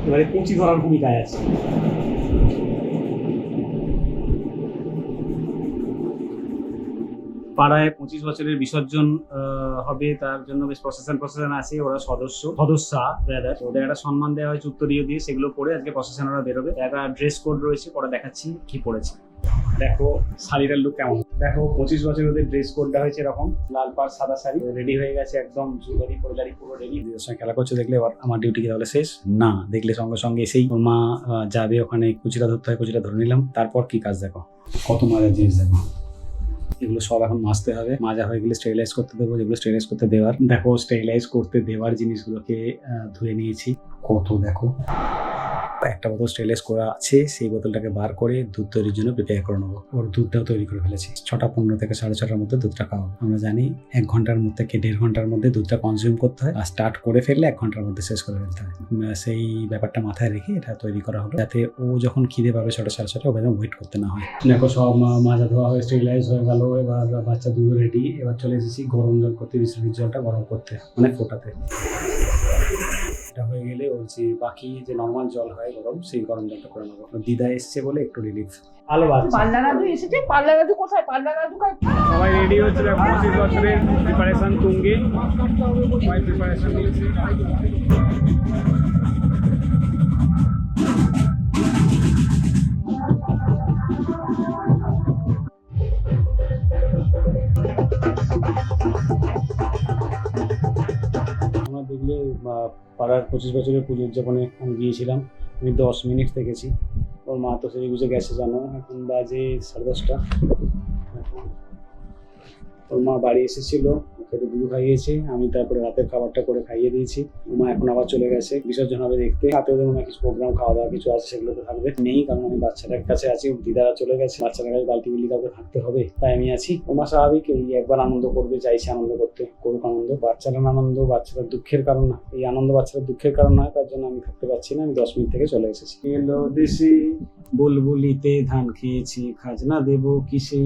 এবারে কচি ধরার ভূমিকায় আছে। পাড়ায় 25 বছরের বিসর্জন হবে, তার জন্য বেশ প্রশাসন আছে, ওরা সদস্যা ব্রাদার, ওদের একটা সম্মান দেওয়া হয়েছে উত্তরীয় দিয়ে, সেগুলো পরে আজকে প্রশাসন ওরা বেরোবে। একটা ড্রেস কোড রয়েছে, পরে দেখাচ্ছি কি পরেছে। দেখো শাড়িটার লুক কেমন, দেখো 25 বছর ওদের ড্রেস কোডটা হয়েছে এরকম, লাল পাড় সাদা শাড়ি, রেডি হয়ে গেছে একদম, জুয়েলারি ফোলারি পুরো রেডি। দিদির সঙ্গে খেলা করছে দেখলে এবার আমার ডিউটি কি তাহলে শেষ না? দেখলে সঙ্গে সঙ্গে এসেই ওর মা যাবে ওখানে, কুচিটা ধরতে হয়, কুচিটা ধরে নিলাম। তারপর কি কাজ দেখো, কত মজার জিনিস দেখো। এগুলো সব এখন মাজতে হবে, মাজা হয়ে গেলে স্টেরিলাইজ করতে দেবো। যেগুলো স্টেরিলাইজ করতে দেওয়ার, দেখো স্টেরিলাইজ করতে দেওয়ার জিনিসগুলোকে ধুয়ে নিয়েছি। কত দেখো, একটা বোতল স্টেরিলাইজ করা আছে, সেই বোতলটাকে বার করে দুধ তৈরির জন্য প্রিপেয়ার করে নেবো। ওর দুধটাও তৈরি করে ফেলেছি। 6:15 থেকে 6:30টার মধ্যে দুধটা খাওয়াবো। আমরা জানি 1 ঘন্টার মধ্যে কি 1.5 ঘন্টার মধ্যে দুধটা কনজিউম করতে হয়, আর স্টার্ট করে ফেললে 1 ঘন্টার মধ্যে শেষ করে ফেলতে হয়। সেই ব্যাপারটা মাথায় রেখে এটা তৈরি করা হলো, যাতে ও যখন খিদে পাবে 6টা 6:30 ওখানে ওয়েট করতে না হয়। দেখো সব মাজা ধোয়া হয়ে স্টেরিলাইজ হয়ে গেল। এবার বাচ্চা দুধ রেডি। এবার চলে এসেছি গরম জল করতে, বিসলির জলটা গরম করতে, মানে ফোটাতে। এটা হয়ে গেলে ওর যে বাকি যে নর্মাল জল হয় গরম, সেই গরম জলটা করে নেবো। দিদা এসছে বলে একটু রিলিফ। আলো বাজছে। পাল্লা দাদু এসেছে। পাল্লা দাদু কোথায়? পাল্লা দাদু সবাই রেডি হচ্ছে, 25 বছরের প্রিপারেশন তুঙ্গে, সবাই প্রিপারেশন নিয়েছে। আমরা দেখলে পাড়ার 25 বছরের পুজো উদযাপনে আমি গিয়েছিলাম। আমি 10 মিনিট থেকেছি। ওর মা তো সেই বুঝে গেছে জানো, এখন বাজে 10:30। ওর মা বাড়ি এসেছিল, ওকে তো দুধ খাইয়েছে, আমি তারপরে রাতের খাবারটা করে খাইয়ে দিয়েছি। ওর মা এখন আবার চলে গেছে, বিসর্জন হবে দেখতে। রাতে ওদের মনে হয় কিছু প্রোগ্রাম, খাওয়া দাওয়া কিছু আছে, সেগুলো তো থাকবে। নেই, কারণ আমি বাচ্চাটার কাছে আছি, ওর দিদারা চলে গেছে, বাচ্চাটার কাছে আলটিমেটলি কাউকে থাকতে হবে, তাই আমি আছি। ওর মা স্বাভাবিক, এই একবার আনন্দ করবে, চাইছে আনন্দ করতে, করুক আনন্দ। বাচ্চাটার আনন্দ বাচ্চাটার দুঃখের কারণ না, এই আনন্দ বাচ্চাটার দুঃখের কারণ নয়, তার জন্য আমি থাকতে পারছি না। আমি 10 মিনিট থেকে চলে এসেছি। এলো দেশে বুলবুলিতে ধান খেয়েছি, খাজনা দেবো কিসে,